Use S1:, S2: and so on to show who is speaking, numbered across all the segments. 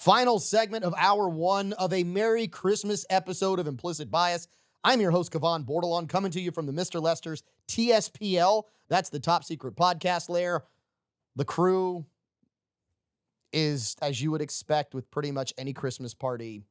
S1: Final segment of hour one of a Merry Christmas episode of Implicit Bias. I'm your host, Kavan Bordelon, coming to you from the Mr. Lester's TSPL. That's the top secret podcast lair. The crew is, as you would expect with pretty much any Christmas party,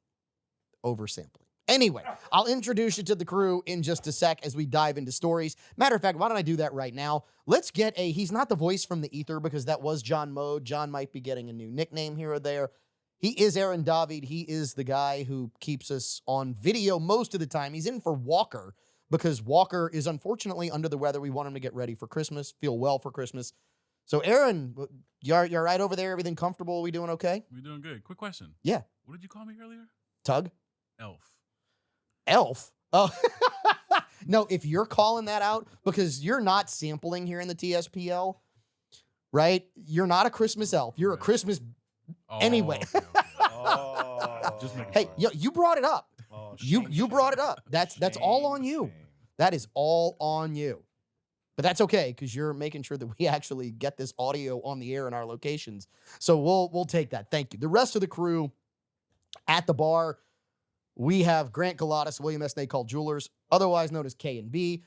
S1: oversampling. Anyway, I'll introduce you to the crew in just a sec as we dive into stories. Matter of fact, why don't I do that right now? Let's get he's not the voice from the ether because that was John Mode. John might be getting a new nickname here or there. He is Aaron David. He is the guy who keeps us on video most of the time. He's in for Walker because Walker is unfortunately under the weather. We want him to get ready for Christmas, feel well for Christmas. So, Aaron, you're right over there? Everything comfortable? We doing okay?
S2: We're doing good. Quick question.
S1: Yeah.
S2: What did you call me earlier?
S1: Tug?
S2: Elf.
S1: Elf? Oh, no, if you're calling that out because you're not sampling here in the TSPL, right? You're not a Christmas elf. You're a Christmas anyway.
S2: Okay.
S3: Just making
S1: Hey,
S3: sure.
S1: you brought it up.
S3: Oh,
S1: You brought it up. That's all on you.
S3: Shame.
S1: That is all on you. But that's okay because you're making sure that we actually get this audio on the air in our locations. So we'll take that. Thank you. The rest of the crew at the bar, we have Grant Galatas, William S. Nacall Jewelers, otherwise known as K&B.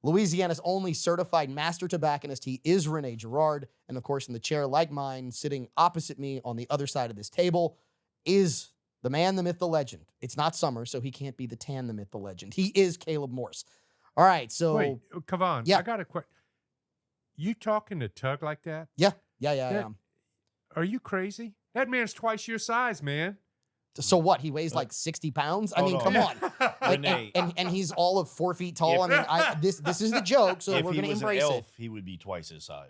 S1: Louisiana's only certified master tobacconist. He is Rene Girard. And of course, in the chair like mine, sitting opposite me on the other side of this table, is the man, the myth, the legend. It's not summer, so he can't be the tan, the myth, the legend. He is Caleb Morse. All right, so...
S4: Wait, Kavan,
S1: Yeah.
S4: I got a question. You talking to Tug like that?
S1: Yeah, I
S4: That-
S1: am.
S4: Are you crazy? That man's twice your size, man.
S1: So what? He weighs like 60 pounds? I
S3: Hold
S1: mean,
S3: on.
S1: come on. Like,
S3: Renee.
S1: and he's all of 4 feet tall. I mean, this is the joke, so
S3: If
S1: we're
S3: he
S1: going to
S3: was an
S1: embrace
S3: elf,
S1: it.
S3: he would be twice his size.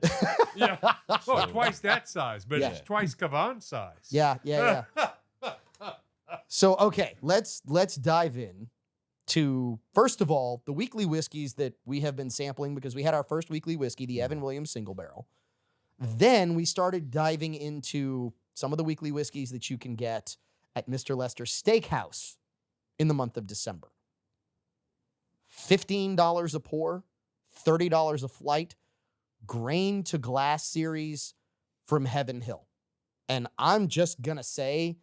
S4: Yeah. Oh,
S3: So-
S4: twice that size, but
S1: Yeah.
S4: it's twice Kavan's size.
S1: Yeah. So, okay, let's dive in to, first of all, the weekly whiskeys that we have been sampling because we had our first weekly whiskey, the Evan Williams Single Barrel. Then we started diving into some of the weekly whiskeys that you can get at Mr. Lester's Steakhouse in the month of December. $15 a pour, $30 a flight, grain to glass series from Heaven Hill. And I'm just going to say,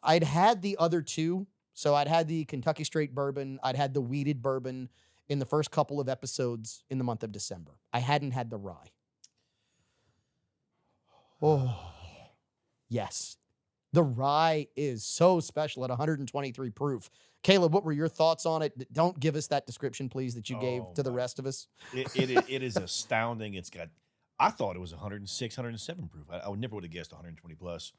S1: I'd had the other two. So I'd had the Kentucky Straight Bourbon. I'd had the Wheated Bourbon in the first couple of episodes in the month of December. I hadn't had the rye. Oh, yes. The rye is so special at 123 proof. Caleb, what were your thoughts on it? Don't give us that description, please, that you gave
S3: Oh,
S1: to the
S3: my-
S1: rest of us.
S3: It is astounding. It's got, I thought it was 106, 107 proof. I would never would have guessed 120 plus.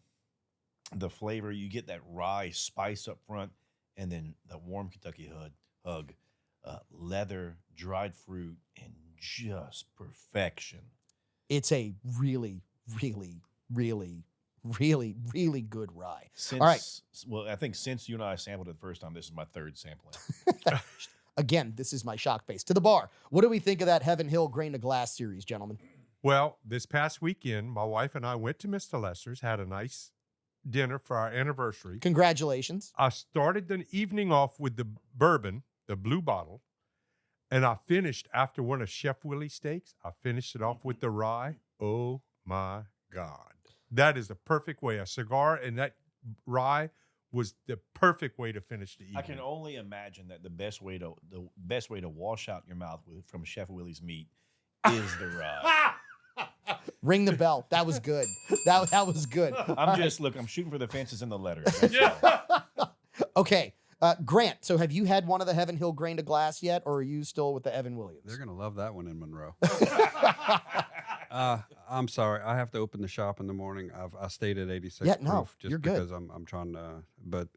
S3: The flavor, you get that rye spice up front, and then the warm Kentucky hug, leather, dried fruit, and just perfection.
S1: It's a really, really, really, really, really good rye.
S3: Since,
S1: All right.
S3: Well, I think since you and I sampled it the first time, this is my third sampling.
S1: Again, this is my shock face. To the bar. What do we think of that Heaven Hill Grain to Glass series, gentlemen?
S4: Well, this past weekend, my wife and I went to Mr. Lester's, had a nice dinner for our anniversary.
S1: Congratulations.
S4: I started the evening off with the bourbon, the blue bottle, and I finished after one of Chef Willie's steaks. I finished it off with the rye. Oh my God. That is the perfect way. A cigar and that rye was the perfect way to finish the evening.
S3: I can only imagine that the best way to wash out your mouth from Chef Willie's meat is the rye.
S1: Ring the bell. That was good. That was good.
S3: I'm shooting for the fences and the letters. That's all.
S1: Okay. Grant, so have you had one of the Heaven Hill Grain to Glass yet, or are you still with the Evan Williams?
S5: They're going to love that one in Monroe. I'm sorry. I have to open the shop in the morning. I stayed at 86
S1: Yeah, no,
S5: proof just
S1: you're good.
S5: because I'm trying to, but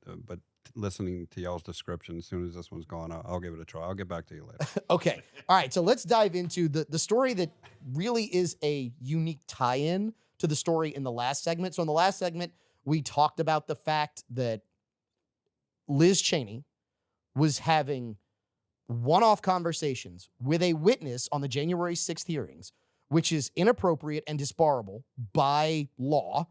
S5: listening to y'all's description, as soon as this one's gone, I'll give it a try. I'll get back to you later.
S1: Okay. All right. So let's dive into the story that really is a unique tie-in to the story in the last segment. So in the last segment, we talked about the fact that Liz Cheney was having one-off conversations with a witness on the January 6th hearings, which is inappropriate and disbarable by law,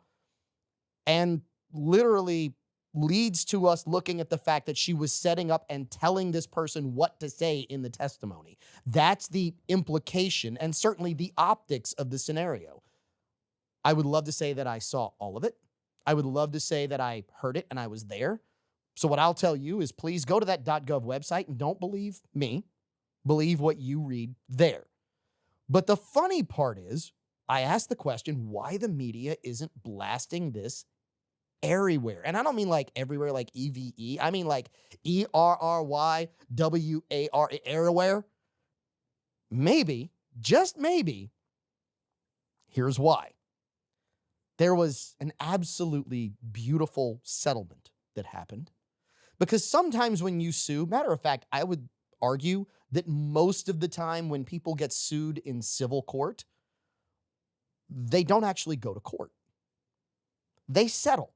S1: and literally leads to us looking at the fact that she was setting up and telling this person what to say in the testimony. That's the implication and certainly the optics of the scenario. I would love to say that I saw all of it. I would love to say that I heard it and I was there. So what I'll tell you is please go to that .gov website and don't believe me. Believe what you read there. But the funny part is, I asked the question why the media isn't blasting this everywhere. And I don't mean like everywhere like EVE. I mean like ERRYWAR, everywhere. Maybe, just maybe, here's why. There was an absolutely beautiful settlement that happened. Because sometimes when you sue, matter of fact, I would argue that most of the time when people get sued in civil court, they don't actually go to court. They settle.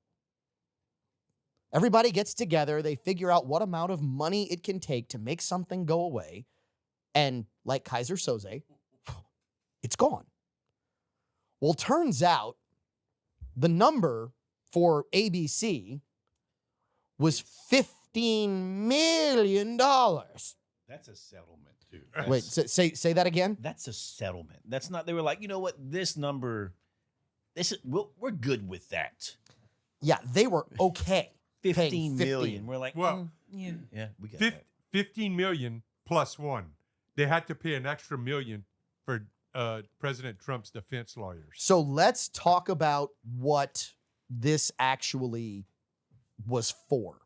S1: Everybody gets together, they figure out what amount of money it can take to make something go away, and like Kaiser Soze, it's gone. Well, turns out the number for ABC was $15 million.
S3: That's a settlement, too.
S1: Wait, say that again?
S3: That's a settlement. That's not, they were like, you know what, this number, we're good with that.
S1: Yeah, they were okay.
S3: 15 million. We're like,
S4: Well,
S3: yeah, we got that.
S4: 15 million plus one. They had to pay an extra million for President Trump's defense lawyers.
S1: So let's talk about what this actually was for.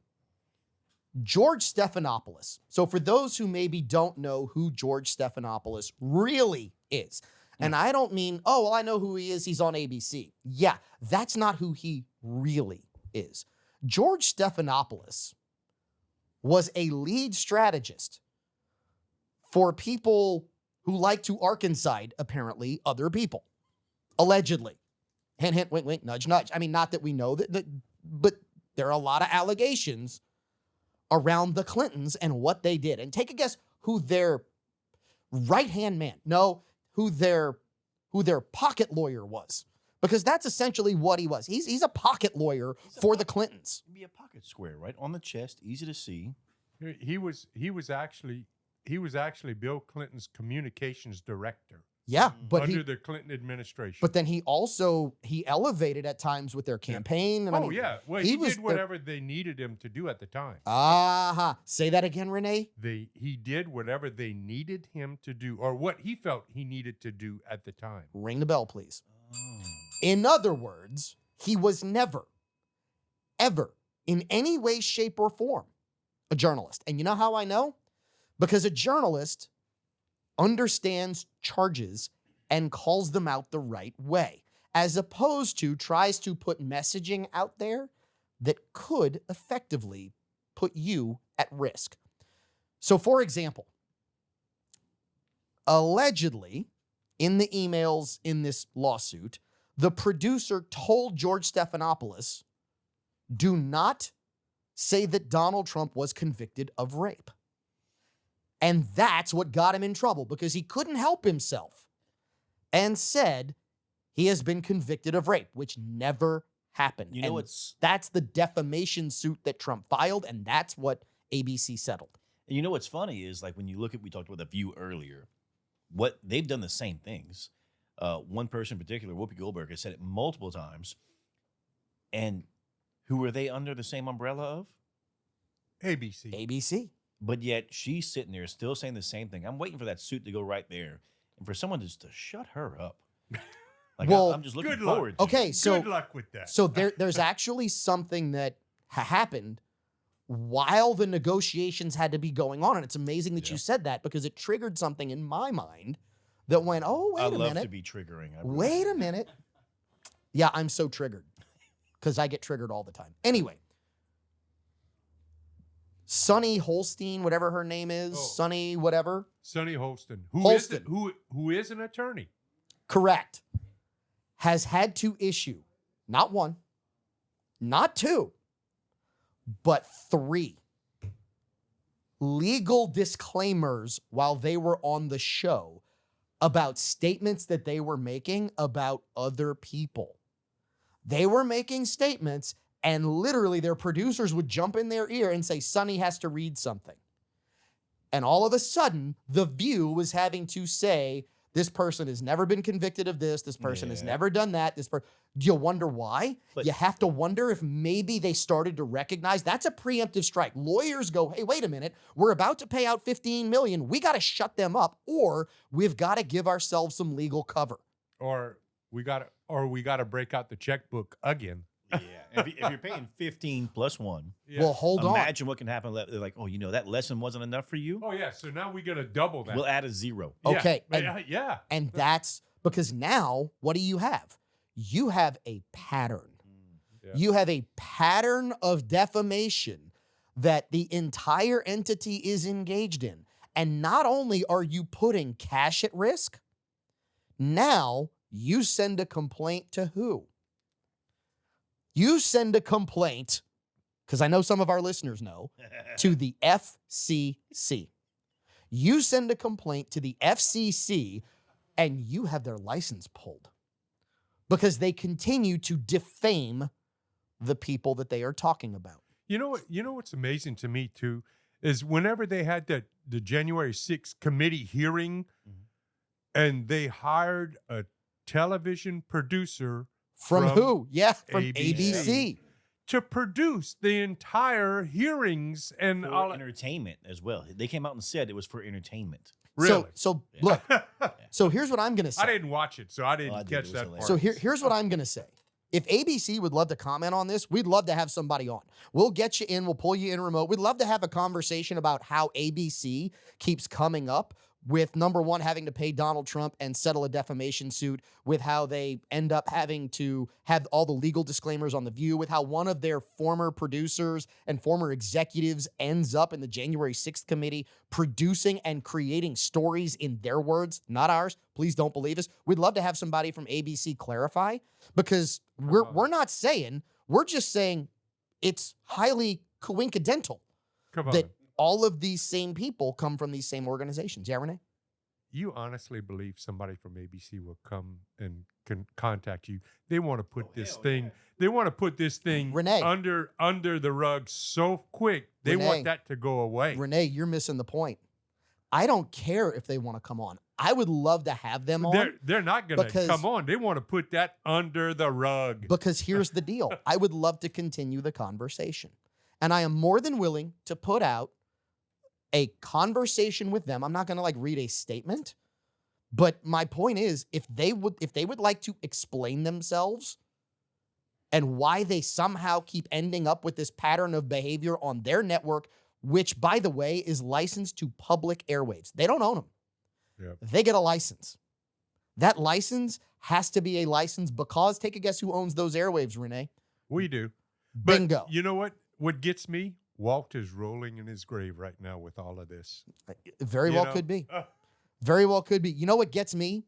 S1: George Stephanopoulos. So for those who maybe don't know who George Stephanopoulos really is, and I don't mean, oh, well, I know who he is. He's on ABC. Yeah, that's not who he really is. George Stephanopoulos was a lead strategist for people who like to Arkanside, apparently, other people. Allegedly. Hint, hint, wink, wink, nudge, nudge. I mean, not that we know that, but there are a lot of allegations around the Clintons and what they did. And take a guess who their right-hand man, who their pocket lawyer was. Because that's essentially what he was. He's a pocket lawyer for the Clintons.
S3: Be a pocket square, right? On the chest, easy to see.
S4: He was actually Bill Clinton's communications director.
S1: Yeah, but
S4: under the Clinton administration.
S1: But then he elevated at times with their campaign. And
S4: yeah. Well, he did whatever they needed him to do at the time.
S1: Say that again, Renee.
S4: He did whatever they needed him to do, or what he felt he needed to do at the time.
S1: Ring the bell, please.
S3: Oh.
S1: In other words, he was never, ever, in any way, shape, or form, a journalist. And you know how I know? Because a journalist understands charges and calls them out the right way, as opposed to tries to put messaging out there that could effectively put you at risk. So, for example, allegedly, in the emails in this lawsuit, the producer told George Stephanopoulos, do not say that Donald Trump was convicted of rape. And that's what got him in trouble, because he couldn't help himself and said he has been convicted of rape, which never happened.
S3: You know,
S1: that's the defamation suit that Trump filed, and that's what ABC settled.
S3: And you know what's funny is, like, when you look at, we talked about The View earlier, what they've done the same things. One person in particular, Whoopi Goldberg, has said it multiple times. And who are they under the same umbrella of?
S1: ABC.
S3: But yet she's sitting there still saying the same thing. I'm waiting for that suit to go right there and for someone just to shut her up. Like,
S1: well,
S3: I'm just looking
S4: good luck.
S3: forward to
S1: Okay,
S3: it.
S1: so
S4: good luck with that.
S1: So there's actually something that happened while the negotiations had to be going on, and it's amazing that you said that, because it triggered something in my mind that went, oh, wait a minute.
S3: I love to be triggering.
S1: Wait a minute. Yeah, I'm so triggered because I get triggered all the time. Anyway, Sunny Holstein, whatever her name is, Sunny whatever.
S4: Sunny Holstein, who is an attorney.
S1: Correct. Has had to issue not one, not two, but 3 legal disclaimers while they were on the show about statements that they were making about other people. They were making statements, and literally their producers would jump in their ear and say, Sonny has to read something. And all of a sudden, The View was having to say This person has never been convicted of this. This person has
S3: Yeah.
S1: never done that. Do you wonder why?
S3: But-
S1: You have to wonder if maybe they started to recognize that's a preemptive strike. Lawyers go, hey, wait a minute. We're about to pay out $15 million. We got to shut them up, or we've got to give ourselves some legal cover.
S4: Or we got to break out the checkbook again.
S3: Yeah. If you're paying 15 plus 1,
S4: Yeah.
S1: Well, hold on.
S3: imagine what can happen. They're like, oh, that lesson wasn't enough for you.
S4: Oh yeah. So now we're gonna double that.
S3: We'll add a 0.
S4: Yeah,
S1: Okay,
S4: but,
S1: and-
S4: yeah.
S1: And that's because now what do you have? You have a pattern.
S4: Yeah.
S1: You have a pattern of defamation that the entire entity is engaged in. And not only are you putting cash at risk, now you send a complaint to who? You send a complaint, because I know some of our listeners know, to the FCC. You send a complaint to the FCC and you have their license pulled because they continue to defame the people that they are talking about.
S4: You know what's amazing to me too is whenever they had the January 6th committee hearing, and they hired a television producer
S1: From
S4: From
S1: who? Yeah, from
S4: ABC.
S1: ABC.
S4: to produce the entire hearings and
S3: For
S4: all.
S3: entertainment as well. They came out and said it was for entertainment.
S4: Really?
S1: So
S3: Yeah.
S1: look, so here's what I'm going to say.
S4: I didn't watch it, so I didn't
S3: I did.
S4: catch
S3: It was
S4: that
S3: hilarious.
S4: part.
S1: So here's what I'm going to say. If ABC would love to comment on this, we'd love to have somebody on. We'll get you in. We'll pull you in remote. We'd love to have a conversation about how ABC keeps coming up with, number one, having to pay Donald Trump and settle a defamation suit, with how they end up having to have all the legal disclaimers on The View, with how one of their former producers and former executives ends up in the January 6th committee producing and creating stories in their words, not ours. Please don't believe us. We'd love to have somebody from ABC clarify, because we're not saying, we're just saying it's highly coincidental
S4: Come on.
S1: that all of these same people come from these same organizations. Yeah, Renee?
S4: You honestly believe somebody from ABC will come and can contact you? They want to put this
S3: hell
S4: thing.
S3: yeah.
S4: They want to put this thing
S1: Renee.
S4: under the rug so quick. They
S1: Renee.
S4: want that to go away.
S1: Renee, you're missing the point. I don't care if they want to come on. I would love to have them on,
S4: They're not going to
S1: because-
S4: come on. They want to put that under the rug.
S1: because here's the deal. I would love to continue the conversation. And I am more than willing to put out a conversation with them. I'm not going to read a statement, but my point is, if they would like to explain themselves and why they somehow keep ending up with this pattern of behavior on their network, which, by the way, is licensed to public airwaves. They don't own them.
S4: Yep.
S1: They get a license. That license has to be a license because, take a guess who owns those airwaves, Renee?
S4: We do. But
S1: Bingo.
S4: you know what? What gets me? Walt is rolling in his grave right now with all of this.
S1: Very
S4: You
S1: well
S4: know?
S1: could be. Very well could be. You know what gets me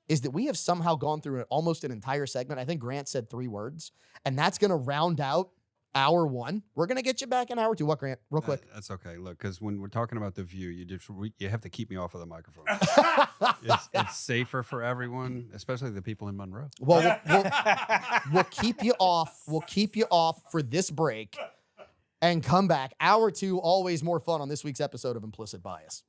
S1: is that we have somehow gone through almost an entire segment. I think Grant said 3 words, and that's going to round out hour 1. We're going to get you back in hour 2. What, Grant? Real quick.
S5: That's okay. Look, because when we're talking about The View, you have to keep me off of the microphone. It's safer for everyone, especially the people in Monroe.
S1: Well, we'll keep you off. We'll keep you off for this break and come back. Hour 2, always more fun on this week's episode of Implicit Bias.